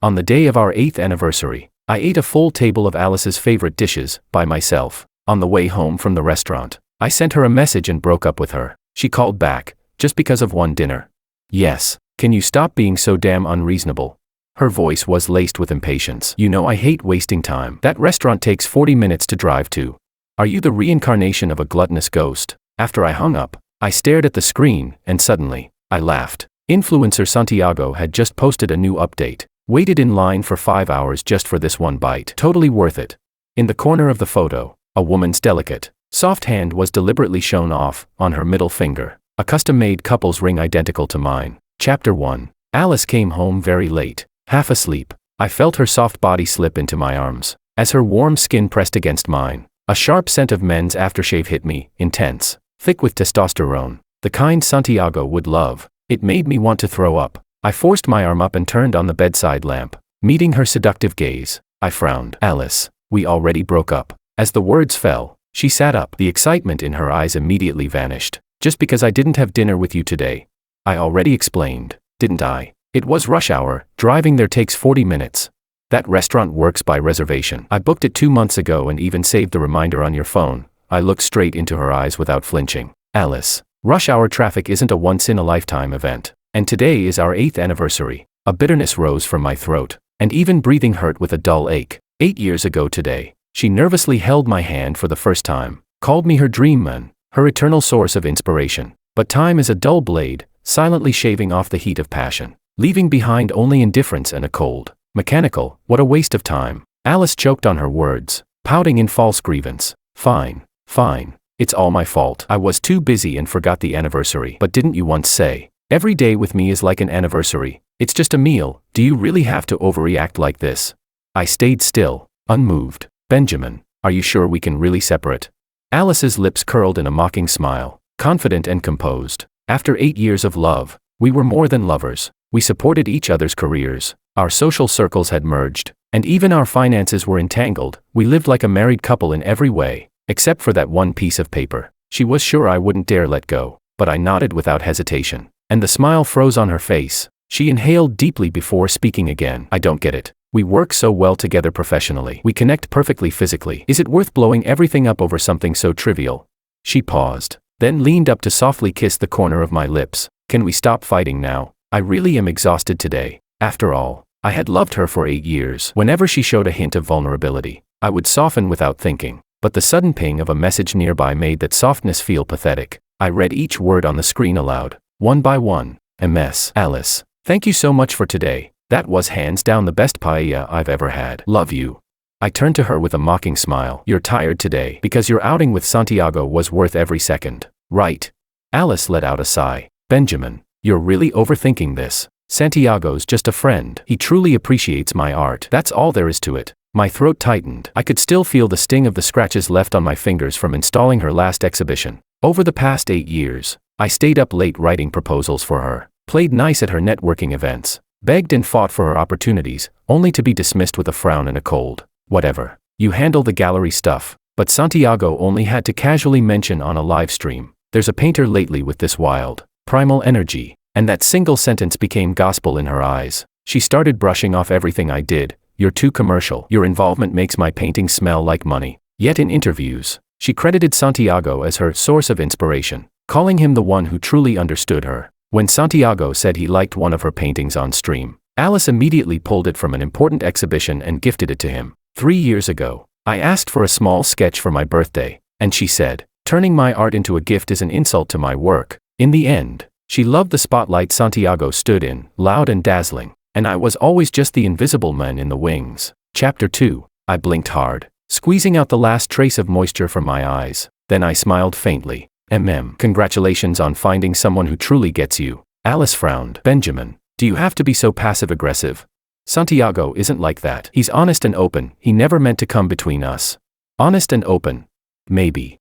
On the day of our 8th anniversary, I ate a full table of Alice's favorite dishes, by myself. On the way home from the restaurant, I sent her a message and broke up with her. She called back, just because of one dinner. Yes, can you stop being so damn unreasonable? Her voice was laced with impatience. You know I hate wasting time. That restaurant takes 40 minutes to drive to. Are you the reincarnation of a gluttonous ghost? After I hung up, I stared at the screen, and suddenly, I laughed. Influencer Santiago had just posted a new update. Waited in line for 5 hours just for this one bite. Totally worth it. In the corner of the photo, a woman's delicate, soft hand was deliberately shown off, on her middle finger. A custom-made couple's ring identical to mine. Chapter 1. Alice came home very late. Half asleep, I felt her soft body slip into my arms. As her warm skin pressed against mine, a sharp scent of men's aftershave hit me, intense, thick with testosterone, the kind Santiago would love. It made me want to throw up. I forced my arm up and turned on the bedside lamp. Meeting her seductive gaze, I frowned. Alice, we already broke up. As the words fell, she sat up. The excitement in her eyes immediately vanished. Just because I didn't have dinner with you today. I already explained, didn't I? It was rush hour, driving there takes 40 minutes. That restaurant works by reservation. I booked it 2 months ago and even saved the reminder on your phone. I looked straight into her eyes without flinching. Alice, rush hour traffic isn't a once-in-a-lifetime event. And today is our 8th anniversary. A bitterness rose from my throat, and even breathing hurt with a dull ache. 8 years ago today, she nervously held my hand for the first time, called me her dream man, her eternal source of inspiration. But time is a dull blade, silently shaving off the heat of passion, leaving behind only indifference and a cold, mechanical, what a waste of time. Alice choked on her words, pouting in false grievance. Fine, fine, it's all my fault. I was too busy and forgot the anniversary. But didn't you once say, every day with me is like an anniversary? It's just a meal. Do you really have to overreact like this? I stayed still, unmoved. Benjamin, are you sure we can really separate? Alice's lips curled in a mocking smile, confident and composed. After 8 years of love, we were more than lovers. We supported each other's careers, our social circles had merged, and even our finances were entangled. We lived like a married couple in every way, except for that one piece of paper. She was sure I wouldn't dare let go, but I nodded without hesitation, and the smile froze on her face. She inhaled deeply before speaking again. I don't get it. We work so well together professionally. We connect perfectly physically. Is it worth blowing everything up over something so trivial? She paused, then leaned up to softly kiss the corner of my lips. Can we stop fighting now? I really am exhausted today. After all, I had loved her for 8 years. Whenever she showed a hint of vulnerability, I would soften without thinking. But the sudden ping of a message nearby made that softness feel pathetic. I read each word on the screen aloud, one by one. MS. Alice, thank you so much for today. That was hands down the best paella I've ever had. Love you. I turned to her with a mocking smile. You're tired today because your outing with Santiago was worth every second, right? Alice let out a sigh. Benjamin, you're really overthinking this. Santiago's just a friend. He truly appreciates my art. That's all there is to it. My throat tightened. I could still feel the sting of the scratches left on my fingers from installing her last exhibition. Over the past 8 years, I stayed up late writing proposals for her, played nice at her networking events, begged and fought for her opportunities, only to be dismissed with a frown and a cold, whatever. You handle the gallery stuff. But Santiago only had to casually mention on a live stream, there's a painter lately with this wild, primal energy, and that single sentence became gospel in her eyes. She started brushing off everything I did. You're too commercial. Your involvement makes my paintings smell like money. Yet in interviews, she credited Santiago as her source of inspiration, calling him the one who truly understood her. When Santiago said he liked one of her paintings on stream, Alice immediately pulled it from an important exhibition and gifted it to him. 3 years ago, I asked for a small sketch for my birthday, and she said, turning my art into a gift is an insult to my work. In the end, she loved the spotlight Santiago stood in, loud and dazzling, and I was always just the invisible man in the wings. Chapter 2. I blinked hard, squeezing out the last trace of moisture from my eyes. Then I smiled faintly. Congratulations on finding someone who truly gets you. Alice frowned. Benjamin, do you have to be so passive-aggressive? Santiago isn't like that. He's honest and open. He never meant to come between us. Honest and open. Maybe.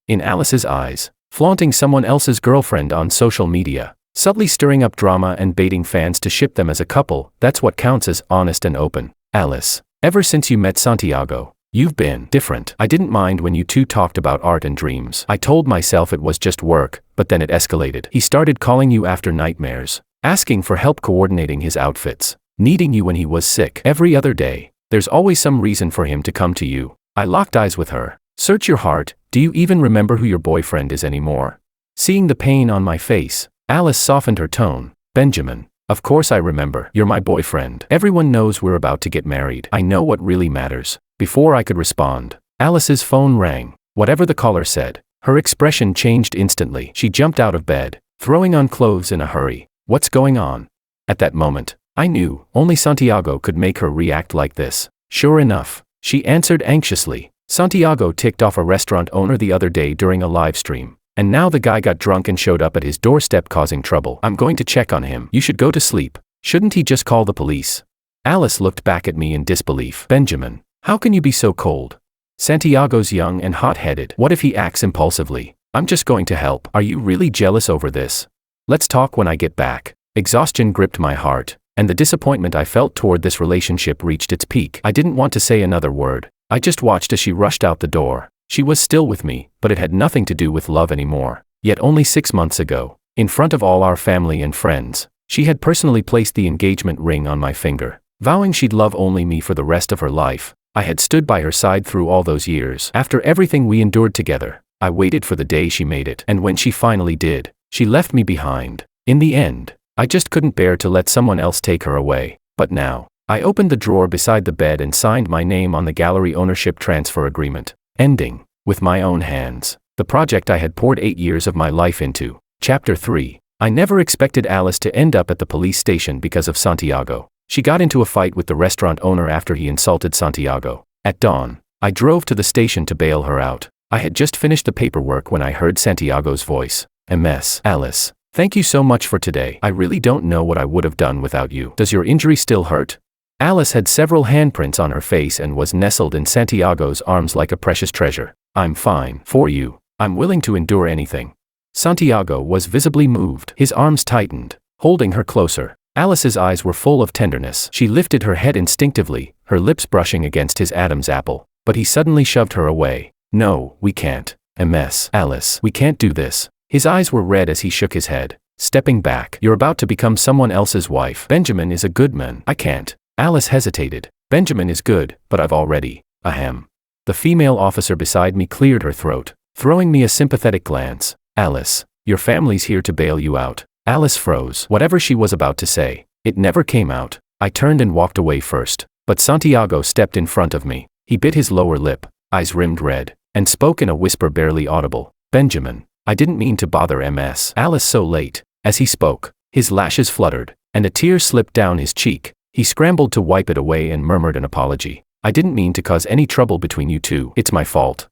In Alice's eyes, flaunting someone else's girlfriend on social media, subtly stirring up drama and baiting fans to ship them as a couple, that's what counts as honest and open. Alice, ever since you met Santiago, you've been different. I didn't mind when you two talked about art and dreams. I told myself it was just work, but then it escalated. He started calling you after nightmares, asking for help coordinating his outfits, needing you when he was sick every other day. There's always some reason for him to come to you. I locked eyes with her. Search your heart, do you even remember who your boyfriend is anymore? Seeing the pain on my face, Alice softened her tone. Benjamin, of course I remember. You're my boyfriend. Everyone knows we're about to get married. I know what really matters. Before I could respond, Alice's phone rang. Whatever the caller said, her expression changed instantly. She jumped out of bed, throwing on clothes in a hurry. What's going on? At that moment, I knew only Santiago could make her react like this. Sure enough, she answered anxiously. Santiago ticked off a restaurant owner the other day during a live stream. And now the guy got drunk and showed up at his doorstep causing trouble. I'm going to check on him. You should go to sleep. Shouldn't he just call the police? Alice looked back at me in disbelief. Benjamin, how can you be so cold? Santiago's young and hot-headed. What if he acts impulsively? I'm just going to help. Are you really jealous over this? Let's talk when I get back. Exhaustion gripped my heart, and the disappointment I felt toward this relationship reached its peak. I didn't want to say another word. I just watched as she rushed out the door. She was still with me, but it had nothing to do with love anymore. Yet only 6 months ago, in front of all our family and friends, she had personally placed the engagement ring on my finger, vowing she'd love only me for the rest of her life. I had stood by her side through all those years. After everything we endured together, I waited for the day she made it. And when she finally did, she left me behind. In the end, I just couldn't bear to let someone else take her away. But now, I opened the drawer beside the bed and signed my name on the gallery ownership transfer agreement, ending, with my own hands, the project I had poured 8 years of my life into. Chapter 3. I never expected Alice to end up at the police station because of Santiago. She got into a fight with the restaurant owner after he insulted Santiago. At dawn, I drove to the station to bail her out. I had just finished the paperwork when I heard Santiago's voice. MS. Alice, thank you so much for today. I really don't know what I would have done without you. Does your injury still hurt? Alice had several handprints on her face and was nestled in Santiago's arms like a precious treasure. I'm fine. For you, I'm willing to endure anything. Santiago was visibly moved. His arms tightened, holding her closer. Alice's eyes were full of tenderness. She lifted her head instinctively, her lips brushing against his Adam's apple. But he suddenly shoved her away. No, we can't. MS. Alice, we can't do this. His eyes were red as he shook his head, stepping back. You're about to become someone else's wife. Benjamin is a good man. I can't. Alice hesitated. Benjamin is good, but I've already. Ahem. The female officer beside me cleared her throat, throwing me a sympathetic glance. Alice, your family's here to bail you out. Alice froze. Whatever she was about to say, it never came out. I turned and walked away first, but Santiago stepped in front of me. He bit his lower lip, eyes rimmed red, and spoke in a whisper barely audible. Benjamin, I didn't mean to bother MS. Alice so late. As he spoke, his lashes fluttered, and a tear slipped down his cheek. He scrambled to wipe it away and murmured an apology. I didn't mean to cause any trouble between you two. It's my fault.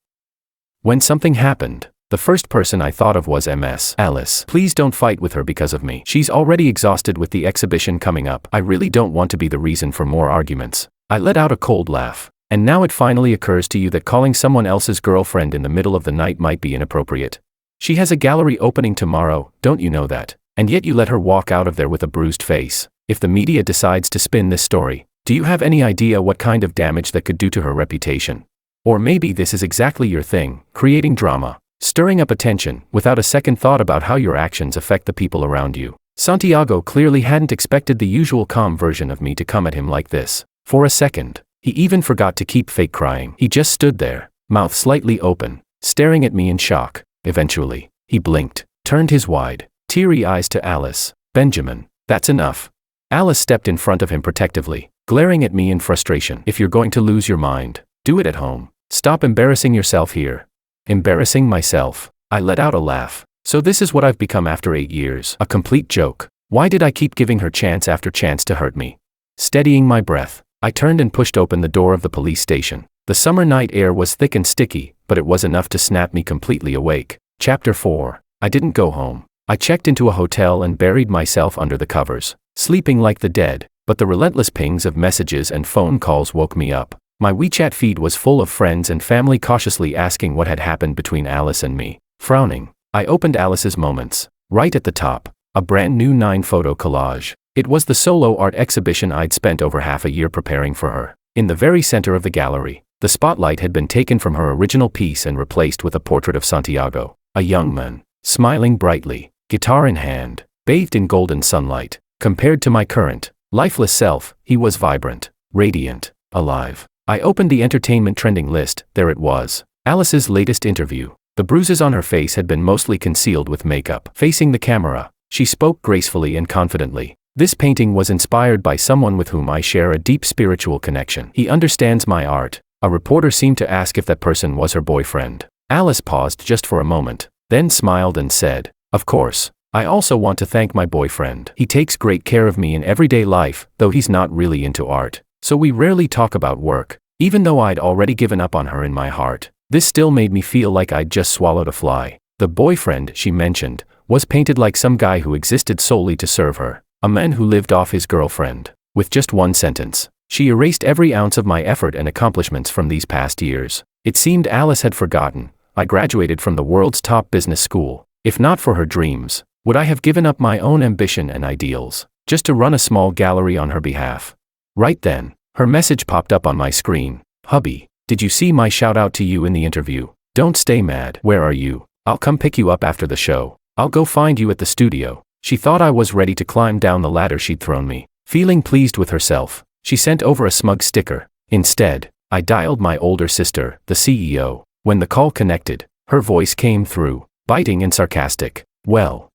When something happened, the first person I thought of was MS. Alice, please don't fight with her because of me. She's already exhausted with the exhibition coming up. I really don't want to be the reason for more arguments. I let out a cold laugh. And now it finally occurs to you that calling someone else's girlfriend in the middle of the night might be inappropriate. She has a gallery opening tomorrow, don't you know that? And yet you let her walk out of there with a bruised face. If the media decides to spin this story, do you have any idea what kind of damage that could do to her reputation? Or maybe this is exactly your thing, creating drama, stirring up attention, without a second thought about how your actions affect the people around you. Santiago clearly hadn't expected the usual calm version of me to come at him like this. For a second, he even forgot to keep fake crying. He just stood there, mouth slightly open, staring at me in shock. Eventually, he blinked, turned his wide, teary eyes to Alice. Benjamin, that's enough. Alice stepped in front of him protectively, glaring at me in frustration. If you're going to lose your mind, do it at home. Stop embarrassing yourself here. Embarrassing myself. I let out a laugh. So this is what I've become after 8 years. A complete joke. Why did I keep giving her chance after chance to hurt me? Steadying my breath, I turned and pushed open the door of the police station. The summer night air was thick and sticky, but it was enough to snap me completely awake. Chapter 4. I didn't go home. I checked into a hotel and buried myself under the covers, sleeping like the dead, but the relentless pings of messages and phone calls woke me up. My WeChat feed was full of friends and family cautiously asking what had happened between Alice and me. Frowning, I opened Alice's moments. Right at the top, a brand new 9-photo collage. It was the solo art exhibition I'd spent over half a year preparing for her. In the very center of the gallery, the spotlight had been taken from her original piece and replaced with a portrait of Santiago, a young man, smiling brightly, guitar in hand, bathed in golden sunlight. Compared to my current, lifeless self, he was vibrant, radiant, alive. I opened the entertainment trending list. There it was. Alice's latest interview. The bruises on her face had been mostly concealed with makeup. Facing the camera, she spoke gracefully and confidently. This painting was inspired by someone with whom I share a deep spiritual connection. He understands my art. A reporter seemed to ask if that person was her boyfriend. Alice paused just for a moment, then smiled and said, "Of course. I also want to thank my boyfriend. He takes great care of me in everyday life, though he's not really into art. So we rarely talk about work." Even though I'd already given up on her in my heart, this still made me feel like I'd just swallowed a fly. The boyfriend, she mentioned, was painted like some guy who existed solely to serve her, a man who lived off his girlfriend. With just one sentence, she erased every ounce of my effort and accomplishments from these past years. It seemed Alice had forgotten. I graduated from the world's top business school. If not for her dreams, would I have given up my own ambition and ideals, just to run a small gallery on her behalf? Right then, her message popped up on my screen. "Hubby, did you see my shout out to you in the interview? Don't stay mad. Where are you? I'll come pick you up after the show. I'll go find you at the studio." She thought I was ready to climb down the ladder she'd thrown me. Feeling pleased with herself, she sent over a smug sticker. Instead, I dialed my older sister, the CEO. When the call connected, her voice came through, biting and sarcastic. Well,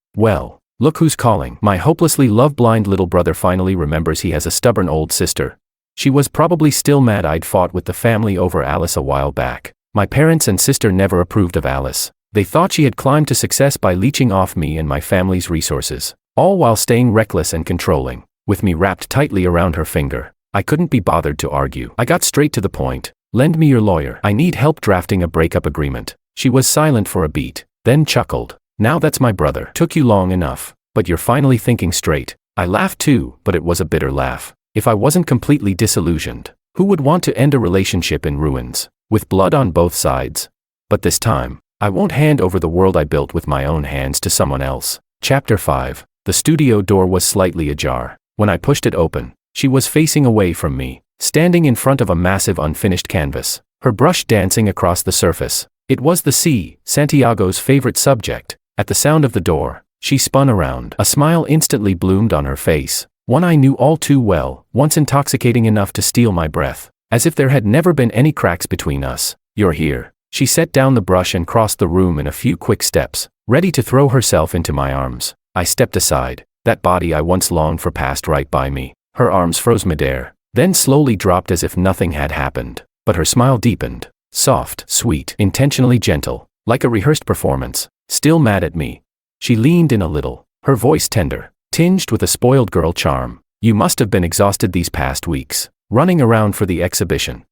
look who's calling." My hopelessly love-blind little brother finally remembers he has a stubborn old sister. She was probably still mad I'd fought with the family over Alice a while back. My parents and sister never approved of Alice. They thought she had climbed to success by leeching off me and my family's resources, all while staying reckless and controlling. With me wrapped tightly around her finger, I couldn't be bothered to argue. I got straight to the point. "Lend me your lawyer. I need help drafting a breakup agreement." She was silent for a beat, then chuckled. "Now that's my brother. Took you long enough, but you're finally thinking straight." I laughed too, but it was a bitter laugh. If I wasn't completely disillusioned, who would want to end a relationship in ruins, with blood on both sides? But this time, I won't hand over the world I built with my own hands to someone else. Chapter 5. The studio door was slightly ajar. When I pushed it open, she was facing away from me, standing in front of a massive unfinished canvas, her brush dancing across the surface. It was the sea, Santiago's favorite subject. At the sound of the door, she spun around. A smile instantly bloomed on her face, one I knew all too well, once intoxicating enough to steal my breath, as if there had never been any cracks between us. "You're here." She set down the brush and crossed the room in a few quick steps, ready to throw herself into my arms. I stepped aside. That body I once longed for passed right by me. Her arms froze midair, then slowly dropped as if nothing had happened. But her smile deepened. Soft, sweet, intentionally gentle, like a rehearsed performance. Still mad at me. She leaned in a little, her voice tender, tinged with a spoiled girl charm. "You must have been exhausted these past weeks, running around for the exhibition."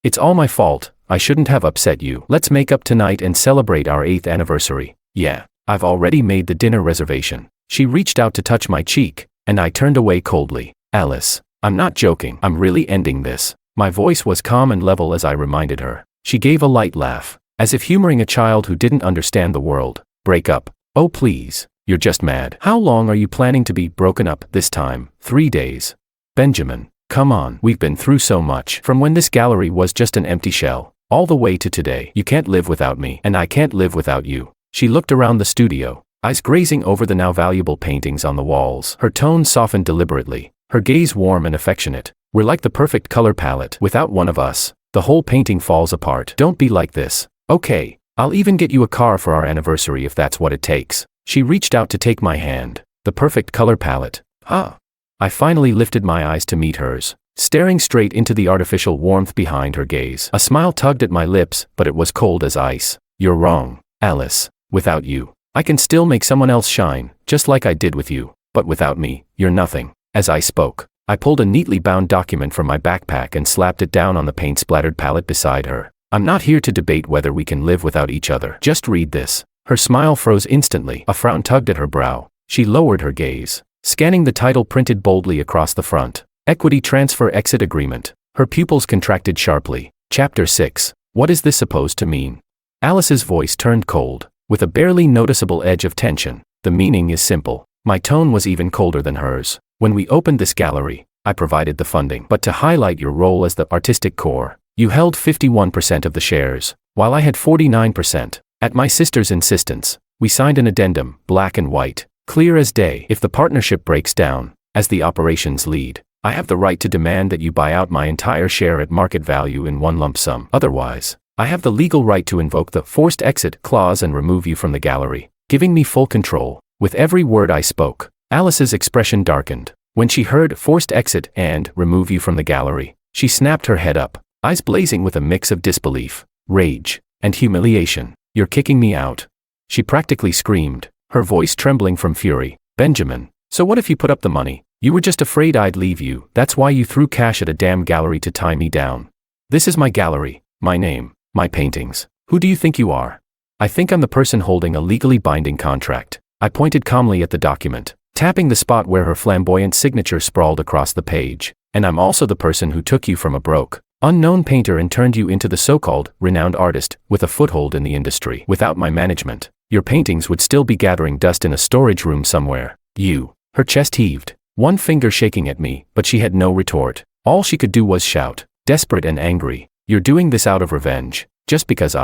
It's all my fault. I shouldn't have upset you. Let's make up tonight and celebrate our 8th anniversary." "Yeah, I've already made the dinner reservation." She reached out to touch my cheek, and I turned away coldly. "Alice, I'm not joking. I'm really ending this." My voice was calm and level as I reminded her. She gave a light laugh, as if humoring a child who didn't understand the world. "Break up? Oh please, you're just mad. How long are you planning to be broken up this time? 3 days? Benjamin, come on. We've been through so much. From when this gallery was just an empty shell, all the way to today. You can't live without me, and I can't live without you." She looked around the studio, eyes grazing over the now valuable paintings on the walls. Her tone softened deliberately, her gaze warm and affectionate. "We're like the perfect color palette. Without one of us, the whole painting falls apart. Don't be like this. Okay, I'll even get you a car for our anniversary if that's what it takes." She reached out to take my hand. "The perfect color palette. I finally lifted my eyes to meet hers, staring straight into the artificial warmth behind her gaze. A smile tugged at my lips, but it was cold as ice. "You're wrong, Alice. Without you, I can still make someone else shine, just like I did with you. But without me, you're nothing." As I spoke, I pulled a neatly bound document from my backpack and slapped it down on the paint-splattered palette beside her. "I'm not here to debate whether we can live without each other. Just read this." Her smile froze instantly. A frown tugged at her brow. She lowered her gaze, scanning the title printed boldly across the front. "Equity Transfer Exit Agreement." Her pupils contracted sharply. Chapter 6. What is this supposed to mean? Alice's voice turned cold, with a barely noticeable edge of tension. "The meaning is simple." My tone was even colder than hers. "When we opened this gallery, I provided the funding. But to highlight your role as the artistic core, you held 51% of the shares, while I had 49%. At my sister's insistence, we signed an addendum, black and white, clear as day. If the partnership breaks down, As the operations lead, I have the right to demand that you buy out my entire share at market value in one lump sum. Otherwise, I have the legal right to invoke the forced exit clause and remove you from the gallery, giving me full control. With every word I spoke, Alice's expression darkened. When she heard forced exit and remove you from the gallery, she snapped her head up, eyes blazing with a mix of disbelief, rage, and humiliation. You're kicking me out. She practically screamed, her voice trembling from fury. Benjamin, so what if you put up the money? You were just afraid I'd leave you. That's why you threw cash at a damn gallery to tie me down. This is my gallery, my name, my paintings. Who do you think you are? I think I'm the person holding a legally binding contract. I pointed calmly at the document, tapping the spot where her flamboyant signature sprawled across the page. And I'm also the person who took you from a broke, unknown painter and turned you into the so-called renowned artist with a foothold in the industry. Without my management, your paintings would still be gathering dust in a storage room somewhere. Her chest heaved, one finger shaking at me, but she had no retort. All she could do was shout, desperate and angry, "You're doing this out of revenge, just because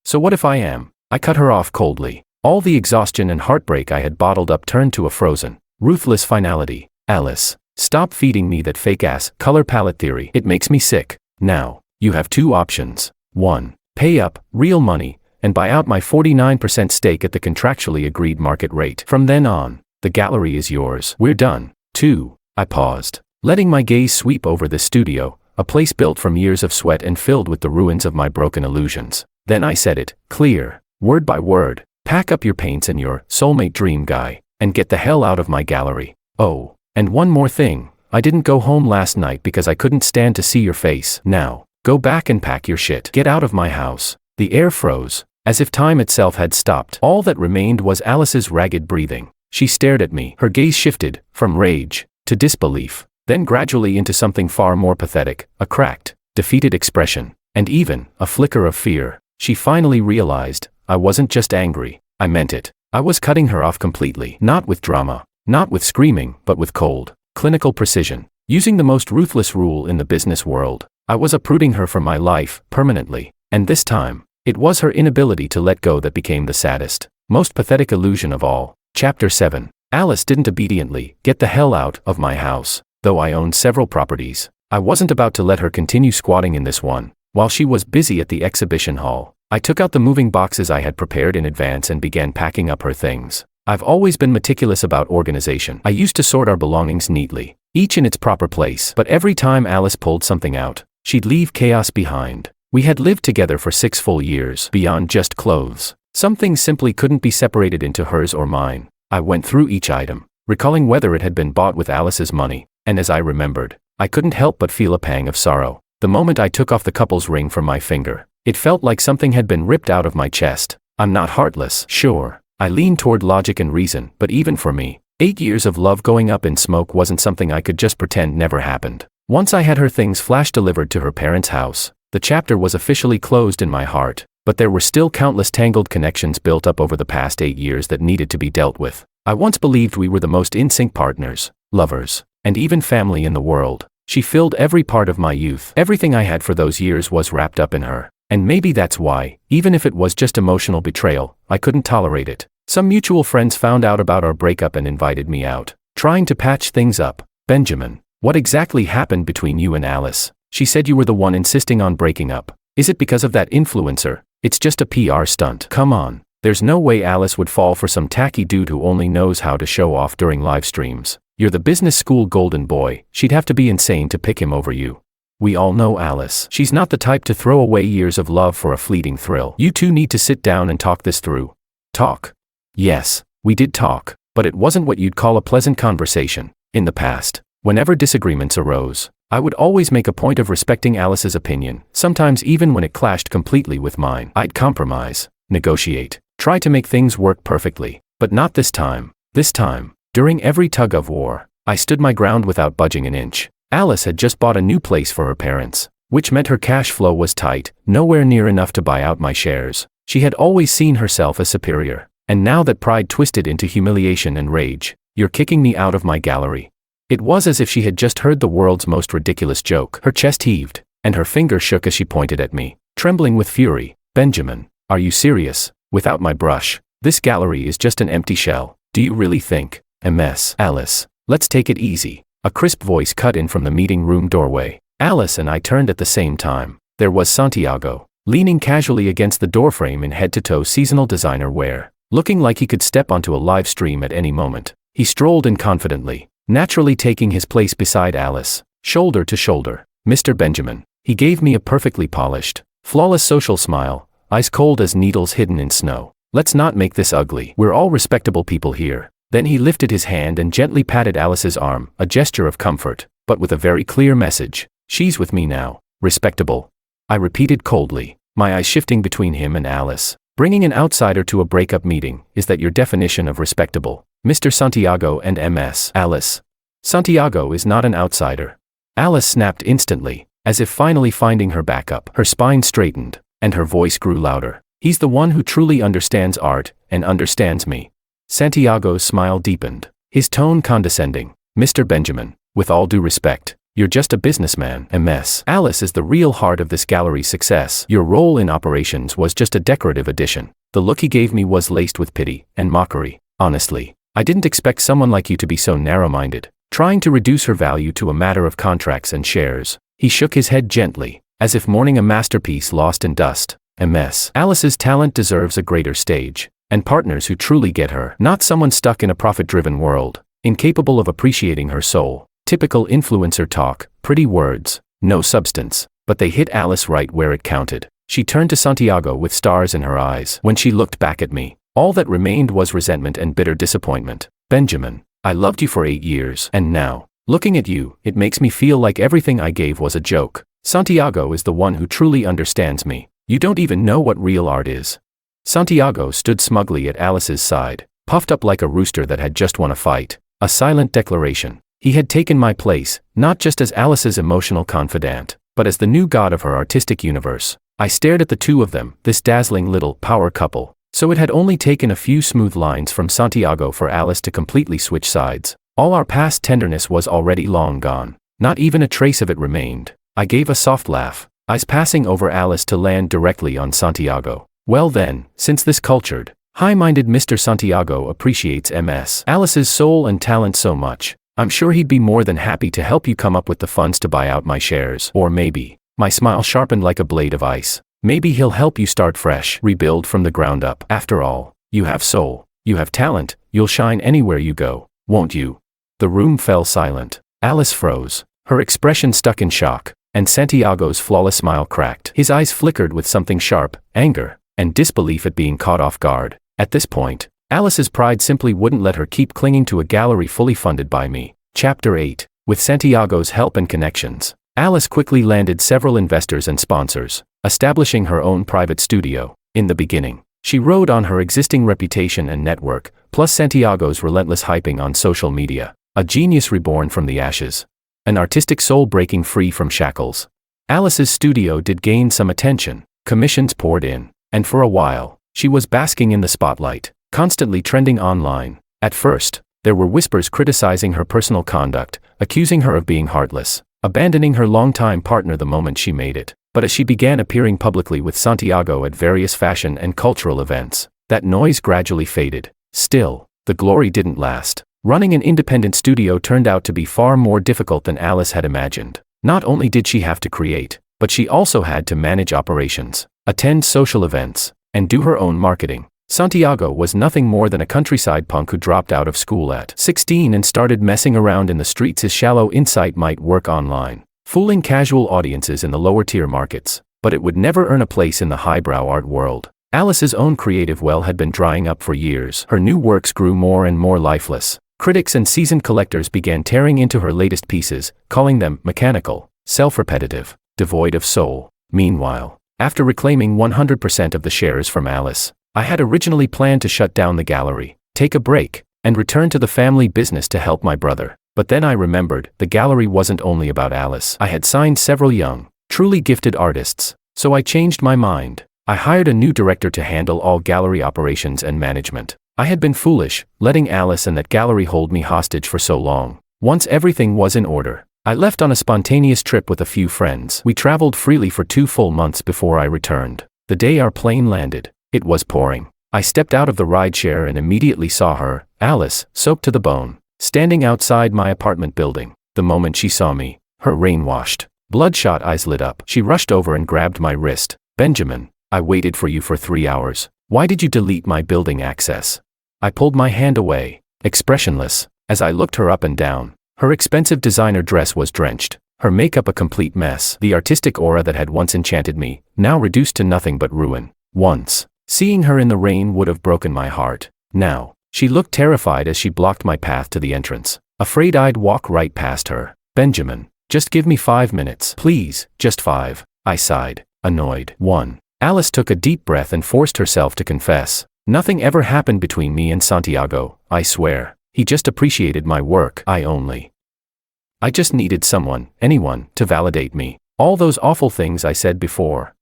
So what if I am?" I cut her off coldly. All the exhaustion and heartbreak I had bottled up turned to a frozen, ruthless finality. Alice, stop feeding me that fake-ass color palette theory. It makes me sick. Now, you have two options. 1. Pay up, real money, and buy out my 49% stake at the contractually agreed market rate. From then on, the gallery is yours. We're done. 2. I paused, letting my gaze sweep over this studio, a place built from years of sweat and filled with the ruins of my broken illusions. Then I said it, clear, word by word, pack up your paints and your soulmate dream guy, and get the hell out of my gallery. Oh, and one more thing, I didn't go home last night because I couldn't stand to see your face. Now, go back and pack your shit. Get out of my house. The air froze, as if time itself had stopped. All that remained was Alice's ragged breathing. She stared at me. Her gaze shifted, from rage, to disbelief, then gradually into something far more pathetic, a cracked, defeated expression, and even a flicker of fear. She finally realized, I wasn't just angry, I meant it. I was cutting her off completely. Not with drama, not with screaming, but with cold, clinical precision. Using the most ruthless rule in the business world, I was uprooting her from my life, permanently. And this time, it was her inability to let go that became the saddest, most pathetic illusion of all. Chapter 7. Alice didn't obediently get the hell out of my house. Though I owned several properties, I wasn't about to let her continue squatting in this one. While she was busy at the exhibition hall, I took out the moving boxes I had prepared in advance and began packing up her things. I've always been meticulous about organization. I used to sort our belongings neatly, each in its proper place. But every time Alice pulled something out, she'd leave chaos behind. We had lived together for 6 full years. Beyond just clothes, some things simply couldn't be separated into hers or mine. I went through each item, recalling whether it had been bought with Alice's money, and as I remembered, I couldn't help but feel a pang of sorrow. The moment I took off the couple's ring from my finger, it felt like something had been ripped out of my chest. I'm not heartless, sure. I leaned toward logic and reason, but even for me, 8 years of love going up in smoke wasn't something I could just pretend never happened. Once I had her things flash delivered to her parents' house, the chapter was officially closed in my heart. But there were still countless tangled connections built up over the past 8 years that needed to be dealt with. I once believed we were the most in-sync partners, lovers, and even family in the world. She filled every part of my youth. Everything I had for those years was wrapped up in her. And maybe that's why, even if it was just emotional betrayal, I couldn't tolerate it. Some mutual friends found out about our breakup and invited me out, trying to patch things up. Benjamin, what exactly happened between you and Alice? She said you were the one insisting on breaking up. Is it because of that influencer? It's just a PR stunt. Come on. There's no way Alice would fall for some tacky dude who only knows how to show off during live streams. You're the business school golden boy. She'd have to be insane to pick him over you. We all know Alice. She's not the type to throw away years of love for a fleeting thrill. You two need to sit down and talk this through. Talk. Yes, we did talk, but it wasn't what you'd call a pleasant conversation. In the past, whenever disagreements arose, I would always make a point of respecting Alice's opinion, sometimes even when it clashed completely with mine. I'd compromise, negotiate, try to make things work perfectly, but not this time. This time, during every tug of war, I stood my ground without budging an inch. Alice had just bought a new place for her parents, which meant her cash flow was tight, nowhere near enough to buy out my shares. She had always seen herself as superior, and now that pride twisted into humiliation and rage, "You're kicking me out of my gallery." It was as if she had just heard the world's most ridiculous joke. Her chest heaved, and her finger shook as she pointed at me, trembling with fury. "Benjamin, are you serious? Without my brush, this gallery is just an empty shell. Do you really think?" A mess. Alice, Let's take it easy. A crisp voice cut in from the meeting room doorway. Alice and I turned at the same time. There was Santiago, leaning casually against the doorframe in head-to-toe seasonal designer wear, looking like he could step onto a live stream at any moment. He strolled in confidently, naturally taking his place beside Alice, shoulder to shoulder. Mr. Benjamin. He gave me a perfectly polished, flawless social smile, ice cold as needles hidden in snow. Let's not make this ugly. We're all respectable people here. Then he lifted his hand and gently patted Alice's arm, a gesture of comfort, but with a very clear message. She's with me now. Respectable. I repeated coldly, my eyes shifting between him and Alice. Bringing an outsider to a breakup meeting, is that your definition of respectable? Mr. Santiago and Ms. Alice. Santiago is not an outsider. Alice snapped instantly, as if finally finding her backup. Her spine straightened, and her voice grew louder. He's the one who truly understands art, and understands me. Santiago's smile deepened, his tone condescending. Mr. Benjamin, with all due respect, you're just a businessman. Ms. Alice is the real heart of this gallery's success. Your role in operations was just a decorative addition. The look he gave me was laced with pity and mockery. Honestly, I didn't expect someone like you to be so narrow-minded, trying to reduce her value to a matter of contracts and shares. He shook his head gently, as if mourning a masterpiece lost in dust. Ms. Alice's talent deserves a greater stage, and partners who truly get her, not someone stuck in a profit-driven world, incapable of appreciating her soul. Typical influencer talk, pretty words, no substance, but they hit Alice right where it counted. She turned to Santiago with stars in her eyes. When she looked back at me, all that remained was resentment and bitter disappointment. Benjamin, I loved you for 8 years, and now, looking at you, it makes me feel like everything I gave was a joke. Santiago is the one who truly understands me. You don't even know what real art is. Santiago stood smugly at Alice's side, puffed up like a rooster that had just won a fight. A silent declaration. He had taken my place, not just as Alice's emotional confidant, but as the new god of her artistic universe. I stared at the two of them, this dazzling little power couple. So it had only taken a few smooth lines from Santiago for Alice to completely switch sides. All our past tenderness was already long gone. Not even a trace of it remained. I gave a soft laugh, eyes passing over Alice to land directly on Santiago. Well then, since this cultured, high-minded Mr. Santiago appreciates Ms. Alice's soul and talent so much, I'm sure he'd be more than happy to help you come up with the funds to buy out my shares. Or maybe, my smile sharpened like a blade of ice, maybe he'll help you start fresh, rebuild from the ground up. After all, you have soul, you have talent, you'll shine anywhere you go, won't you? The room fell silent. Alice froze, her expression stuck in shock, and Santiago's flawless smile cracked. His eyes flickered with something sharp, anger, and disbelief at being caught off guard. At this point, Alice's pride simply wouldn't let her keep clinging to a gallery fully funded by me. Chapter 8. With Santiago's help and connections, Alice quickly landed several investors and sponsors, establishing her own private studio. In the beginning, she rode on her existing reputation and network, plus Santiago's relentless hyping on social media. A genius reborn from the ashes. An artistic soul breaking free from shackles. Alice's studio did gain some attention, commissions poured in, and for a while, she was basking in the spotlight, constantly trending online. At first, there were whispers criticizing her personal conduct, accusing her of being heartless, abandoning her longtime partner the moment she made it. But as she began appearing publicly with Santiago at various fashion and cultural events, that noise gradually faded. Still, the glory didn't last. Running an independent studio turned out to be far more difficult than Alice had imagined. Not only did she have to create, but she also had to manage operations, attend social events, and do her own marketing. Santiago was nothing more than a countryside punk who dropped out of school at 16 and started messing around in the streets. His shallow insight might work online, fooling casual audiences in the lower-tier markets, but it would never earn a place in the highbrow art world. Alice's own creative well had been drying up for years. Her new works grew more and more lifeless. Critics and seasoned collectors began tearing into her latest pieces, calling them mechanical, self-repetitive, devoid of soul. Meanwhile, after reclaiming 100% of the shares from Alice, I had originally planned to shut down the gallery, take a break, and return to the family business to help my brother. But then I remembered, the gallery wasn't only about Alice. I had signed several young, truly gifted artists, so I changed my mind. I hired a new director to handle all gallery operations and management. I had been foolish, letting Alice and that gallery hold me hostage for so long. Once everything was in order, I left on a spontaneous trip with a few friends. We traveled freely for 2 full months before I returned. The day our plane landed, it was pouring. I stepped out of the rideshare and immediately saw her, Alice, soaked to the bone, standing outside my apartment building. The moment she saw me, her rain-washed, bloodshot eyes lit up. She rushed over and grabbed my wrist. Benjamin, I waited for you for 3 hours. Why did you delete my building access? I pulled my hand away, expressionless, as I looked her up and down. Her expensive designer dress was drenched, her makeup a complete mess. The artistic aura that had once enchanted me, now reduced to nothing but ruin. Once, seeing her in the rain would have broken my heart. Now, she looked terrified as she blocked my path to the entrance, afraid I'd walk right past her. Benjamin, just give me 5 minutes. Please, just 5. I sighed, annoyed. 1. Alice took a deep breath and forced herself to confess. Nothing ever happened between me and Santiago, I swear. He just appreciated my work. I just needed someone, anyone, to validate me. All those awful things I said before.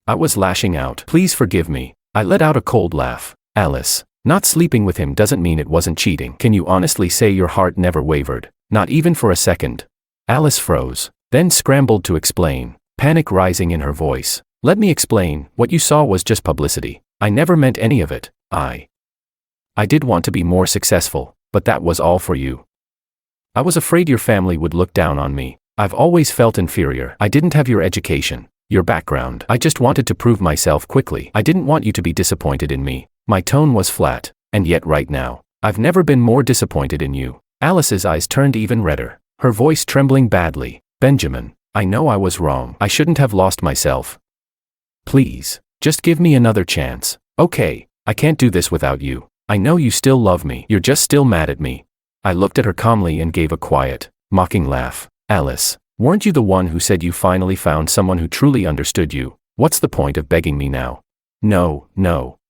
I was lashing out. Please forgive me. I let out a cold laugh. Alice, not sleeping with him doesn't mean it wasn't cheating. Can you honestly say your heart never wavered? Not even for a second. Alice froze, then scrambled to explain, panic rising in her voice. Let me explain, what you saw was just publicity. I never meant any of it. I did want to be more successful, but that was all for you. I was afraid your family would look down on me. I've always felt inferior. I didn't have your education, your background. I just wanted to prove myself quickly. I didn't want you to be disappointed in me. My tone was flat, and yet right now, I've never been more disappointed in you. Alice's eyes turned even redder, her voice trembling badly. Benjamin, I know I was wrong. I shouldn't have lost myself. Please, just give me another chance. Okay, I can't do this without you. I know you still love me. You're just still mad at me. I looked at her calmly and gave a quiet, mocking laugh. Alice, weren't you the one who said you finally found someone who truly understood you? What's the point of begging me now? No.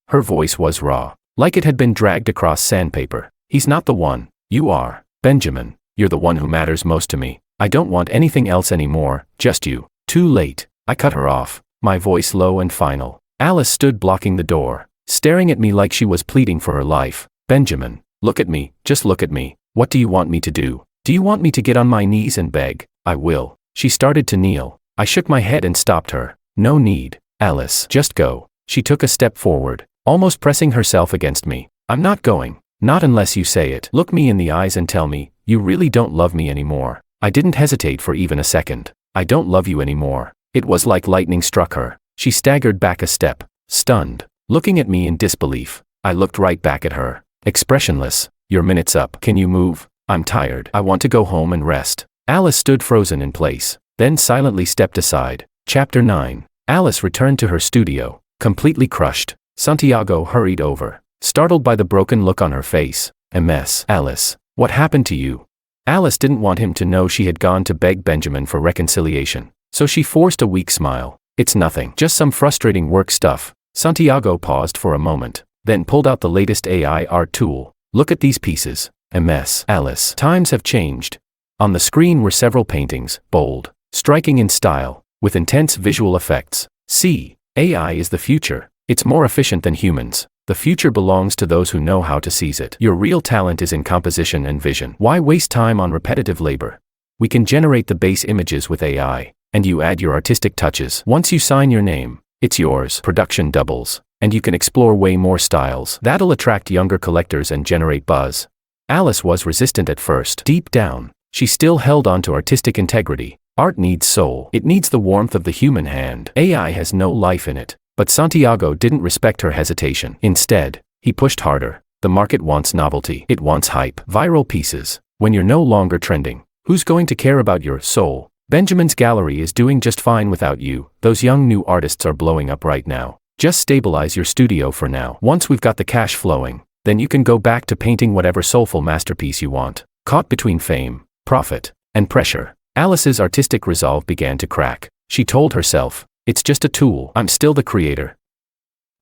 Her voice was raw, like it had been dragged across sandpaper. He's not the one. You are. Benjamin, you're the one who matters most to me. I don't want anything else anymore, just you. Too late. I cut her off, my voice low and final. Alice stood blocking the door, staring at me like she was pleading for her life. Benjamin, look at me, just look at me. What do you want me to do? Do you want me to get on my knees and beg? I will. She started to kneel. I shook my head and stopped her. No need. Alice, just go. She took a step forward, almost pressing herself against me. I'm not going. Not unless you say it. Look me in the eyes and tell me, you really don't love me anymore. I didn't hesitate for even a second. I don't love you anymore. It was like lightning struck her. She staggered back a step, stunned, looking at me in disbelief. I looked right back at her, expressionless. Your minute's up. Can you move? I'm tired. I want to go home and rest. Alice stood frozen in place, then silently stepped aside. Chapter 9. Alice returned to her studio, completely crushed. Santiago hurried over, startled by the broken look on her face. A mess. Alice, what happened to you? Alice didn't want him to know she had gone to beg Benjamin for reconciliation, so she forced a weak smile. It's nothing. Just some frustrating work stuff. Santiago paused for a moment, then pulled out the latest AI art tool. Look at these pieces. A mess. Alice. Times have changed. On the screen were several paintings, bold, striking in style, with intense visual effects. See, AI is the future. It's more efficient than humans. The future belongs to those who know how to seize it. Your real talent is in composition and vision. Why waste time on repetitive labor? We can generate the base images with AI, and you add your artistic touches. Once you sign your name, it's yours. Production doubles, and you can explore way more styles. That'll attract younger collectors and generate buzz. Alice was resistant at first. Deep down, she still held on to artistic integrity. Art needs soul. It needs the warmth of the human hand. AI has no life in it. But Santiago didn't respect her hesitation. Instead, he pushed harder. The market wants novelty. It wants hype. Viral pieces. When you're no longer trending, who's going to care about your soul? Benjamin's gallery is doing just fine without you. Those young new artists are blowing up right now. Just stabilize your studio for now. Once we've got the cash flowing, then you can go back to painting whatever soulful masterpiece you want. Caught between fame, profit, and pressure, Alice's artistic resolve began to crack. She told herself, it's just a tool. I'm still the creator.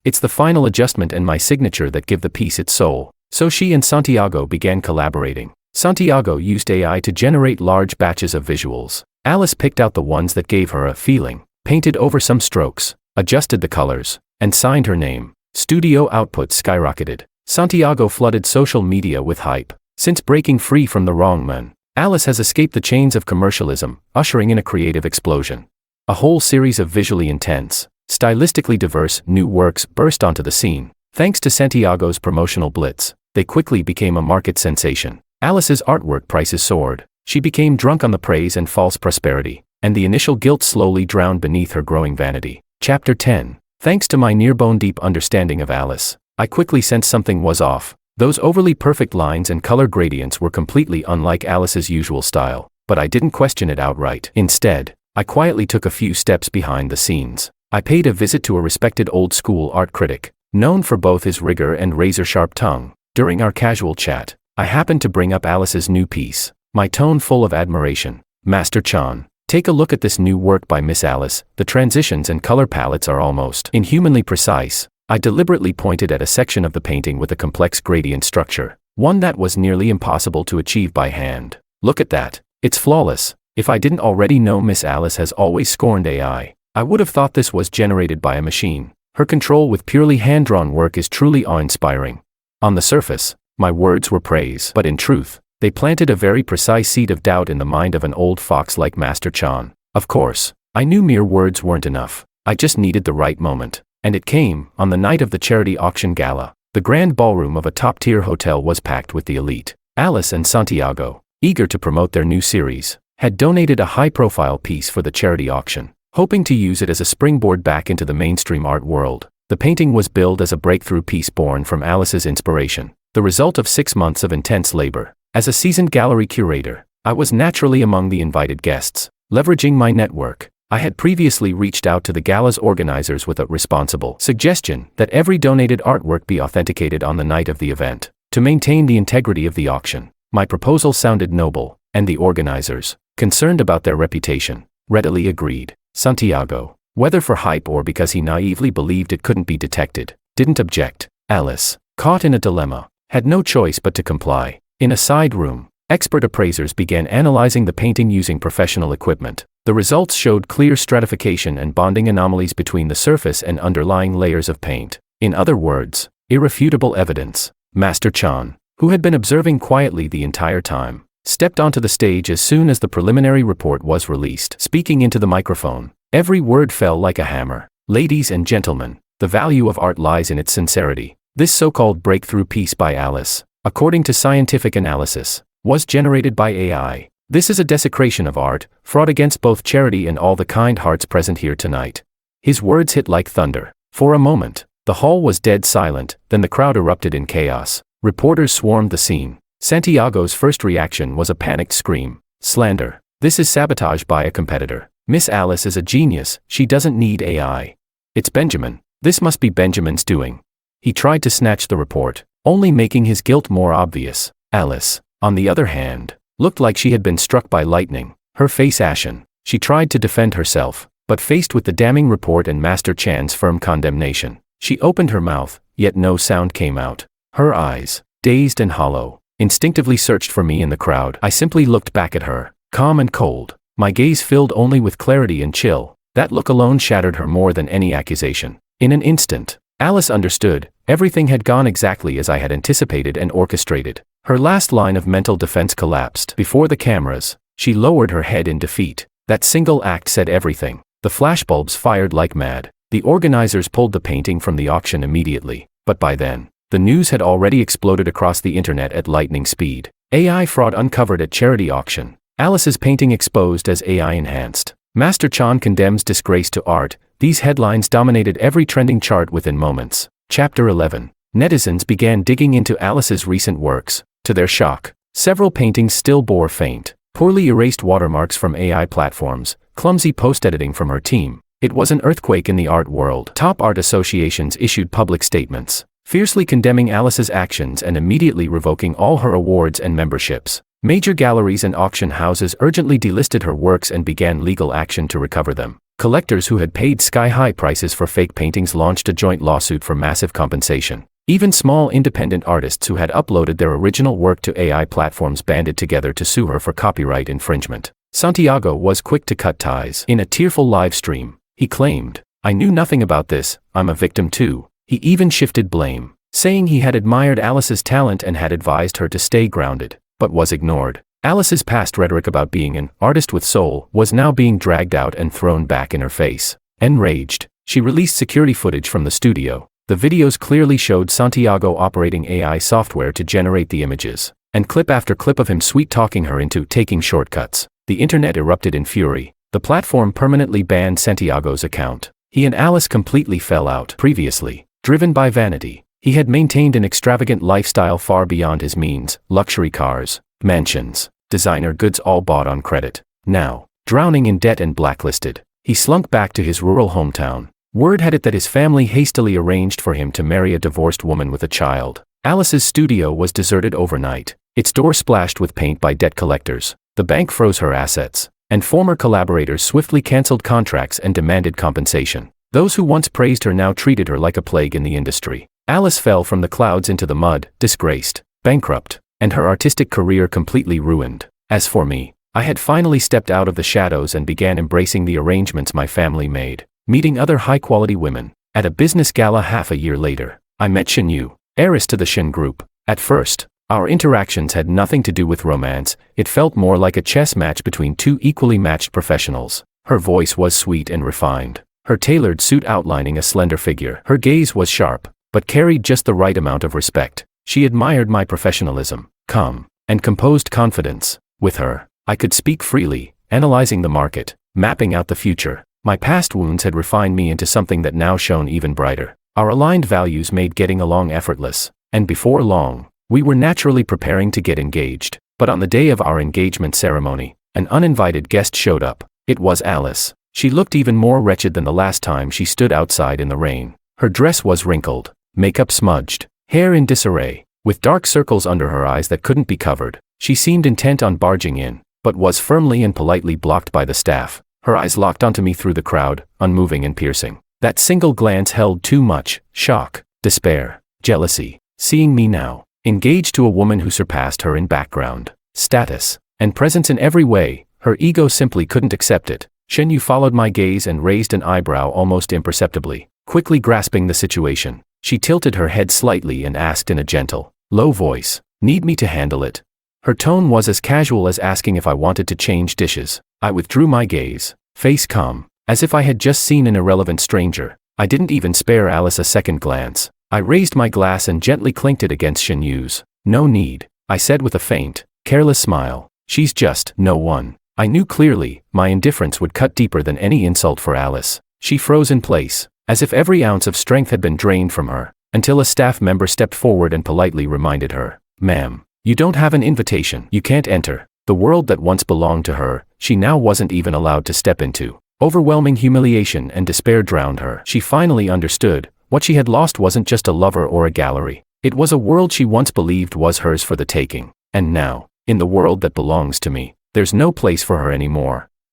It's the final adjustment and my signature that give the piece its soul. So she and Santiago began collaborating. Santiago used AI to generate large batches of visuals. Alice picked out the ones that gave her a feeling, painted over some strokes, adjusted the colors, and signed her name. Studio output skyrocketed. Santiago flooded social media with hype. Since breaking free from the wrong man, Alice has escaped the chains of commercialism, ushering in a creative explosion. A whole series of visually intense, stylistically diverse new works burst onto the scene. Thanks to Santiago's promotional blitz, they quickly became a market sensation. Alice's artwork prices soared. She became drunk on the praise and false prosperity, and the initial guilt slowly drowned beneath her growing vanity. Chapter 10. Thanks to my near-bone-deep understanding of Alice, I quickly sensed something was off. Those overly perfect lines and color gradients were completely unlike Alice's usual style, but I didn't question it outright. Instead, I quietly took a few steps behind the scenes. I paid a visit to a respected old-school art critic, known for both his rigor and razor-sharp tongue. During our casual chat, I happened to bring up Alice's new piece, my tone full of admiration. Master Chan, take a look at this new work by Miss Alice. The transitions and color palettes are almost inhumanly precise. I deliberately pointed at a section of the painting with a complex gradient structure, one that was nearly impossible to achieve by hand. Look at that. It's flawless. If I didn't already know Miss Alice has always scorned AI, I would have thought this was generated by a machine. Her control with purely hand-drawn work is truly awe-inspiring. On the surface, my words were praise, but in truth, they planted a very precise seed of doubt in the mind of an old fox like Master Chan. Of course, I knew mere words weren't enough. I just needed the right moment. And it came, on the night of the charity auction gala. The grand ballroom of a top-tier hotel was packed with the elite. Alice and Santiago, eager to promote their new series, had donated a high-profile piece for the charity auction, hoping to use it as a springboard back into the mainstream art world. The painting was billed as a breakthrough piece born from Alice's inspiration, the result of 6 months of intense labor. As a seasoned gallery curator, I was naturally among the invited guests. Leveraging my network, I had previously reached out to the gala's organizers with a responsible suggestion that every donated artwork be authenticated on the night of the event, to maintain the integrity of the auction. My proposal sounded noble, and the organizers, concerned about their reputation, readily agreed. Santiago, whether for hype or because he naively believed it couldn't be detected, didn't object. Alice, caught in a dilemma, had no choice but to comply. In a side room, expert appraisers began analyzing the painting using professional equipment. The results showed clear stratification and bonding anomalies between the surface and underlying layers of paint. In other words, irrefutable evidence. Master Chan, who had been observing quietly the entire time, stepped onto the stage as soon as the preliminary report was released. Speaking into the microphone, every word fell like a hammer. Ladies and gentlemen, the value of art lies in its sincerity. This so-called breakthrough piece by Alice, according to scientific analysis, was generated by AI. This is a desecration of art, fraud against both charity and all the kind hearts present here tonight. His words hit like thunder. For a moment, the hall was dead silent, then the crowd erupted in chaos. Reporters swarmed the scene. Santiago's first reaction was a panicked scream. Slander. This is sabotage by a competitor. Miss Alice is a genius, she doesn't need AI. It's Benjamin. This must be Benjamin's doing. He tried to snatch the report, only making his guilt more obvious. Alice, on the other hand, looked like she had been struck by lightning, her face ashen. She tried to defend herself, but faced with the damning report and Master Chan's firm condemnation, she opened her mouth, yet no sound came out. Her eyes, dazed and hollow, instinctively searched for me in the crowd. I simply looked back at her, calm and cold, my gaze filled only with clarity and chill. That look alone shattered her more than any accusation. In an instant, Alice understood. Everything had gone exactly as I had anticipated and orchestrated. Her last line of mental defense collapsed. Before the cameras, she lowered her head in defeat. That single act said everything. The flashbulbs fired like mad. The organizers pulled the painting from the auction immediately, but by then, the news had already exploded across the internet at lightning speed. AI fraud uncovered at charity auction. Alice's painting exposed as AI enhanced. Master Chan condemns disgrace to art. These headlines dominated every trending chart within moments. Chapter 11. Netizens began digging into Alice's recent works. To their shock, several paintings still bore faint, poorly erased watermarks from AI platforms, clumsy post-editing from her team. It was an earthquake in the art world. Top art associations issued public statements, fiercely condemning Alice's actions and immediately revoking all her awards and memberships. Major galleries and auction houses urgently delisted her works and began legal action to recover them. Collectors who had paid sky-high prices for fake paintings launched a joint lawsuit for massive compensation. Even small independent artists who had uploaded their original work to AI platforms banded together to sue her for copyright infringement. Santiago was quick to cut ties. In a tearful live stream, he claimed, "I knew nothing about this, I'm a victim too." He even shifted blame, saying he had admired Alice's talent and had advised her to stay grounded, but was ignored. Alice's past rhetoric about being an artist with soul was now being dragged out and thrown back in her face. Enraged, she released security footage from the studio. The videos clearly showed Santiago operating AI software to generate the images. and clip after clip of him sweet-talking her into taking shortcuts. The internet erupted in fury. The platform permanently banned Santiago's account. He and Alice completely fell out. Previously, driven by vanity, he had maintained an extravagant lifestyle far beyond his means, luxury cars, mansions, designer goods all bought on credit. Now, drowning in debt and blacklisted, he slunk back to his rural hometown. Word had it that his family hastily arranged for him to marry a divorced woman with a child. Alice's studio was deserted overnight, its door splashed with paint by debt collectors. The bank froze her assets, and former collaborators swiftly cancelled contracts and demanded compensation. Those who once praised her now treated her like a plague in the industry. Alice fell from the clouds into the mud, disgraced, bankrupt, and her artistic career completely ruined. As for me, I had finally stepped out of the shadows and began embracing the arrangements my family made, meeting other high-quality women. At a business gala half a year later, I met Shinyu, heiress to the Shin Group. At first, our interactions had nothing to do with romance. It felt more like a chess match between two equally matched professionals. Her voice was sweet and refined, her tailored suit outlining a slender figure. Her gaze was sharp, but carried just the right amount of respect. She admired my professionalism, calm, and composed confidence. With her, I could speak freely, analyzing the market, mapping out the future. My past wounds had refined me into something that now shone even brighter. Our aligned values made getting along effortless, and before long, we were naturally preparing to get engaged. But on the day of our engagement ceremony, an uninvited guest showed up. It was Alice. She looked even more wretched than the last time she stood outside in the rain. Her dress was wrinkled, makeup smudged, hair in disarray, with dark circles under her eyes that couldn't be covered. She seemed intent on barging in, but was firmly and politely blocked by the staff. Her eyes locked onto me through the crowd, unmoving and piercing. That single glance held too much: shock, despair, jealousy. Seeing me now, engaged to a woman who surpassed her in background, status, and presence in every way, her ego simply couldn't accept it. Shinyu followed my gaze and raised an eyebrow almost imperceptibly. Quickly grasping the situation, she tilted her head slightly and asked in a gentle, low voice, "Need me to handle it?" Her tone was as casual as asking if I wanted to change dishes. I withdrew my gaze, face calm, as if I had just seen an irrelevant stranger. I didn't even spare Alice a second glance. I raised my glass and gently clinked it against Shinyu's. "No need," I said with a faint, careless smile. "She's just no one." I knew clearly, my indifference would cut deeper than any insult for Alice. She froze in place, as if every ounce of strength had been drained from her, until a staff member stepped forward and politely reminded her, "Ma'am, you don't have an invitation. You can't enter." The world that once belonged to her, she now wasn't even allowed to step into. Overwhelming humiliation and despair drowned her. She finally understood. What she had lost wasn't just a lover or a gallery. It was a world she once believed was hers for the taking. And now, in the world that belongs to me, there's no place for her anymore.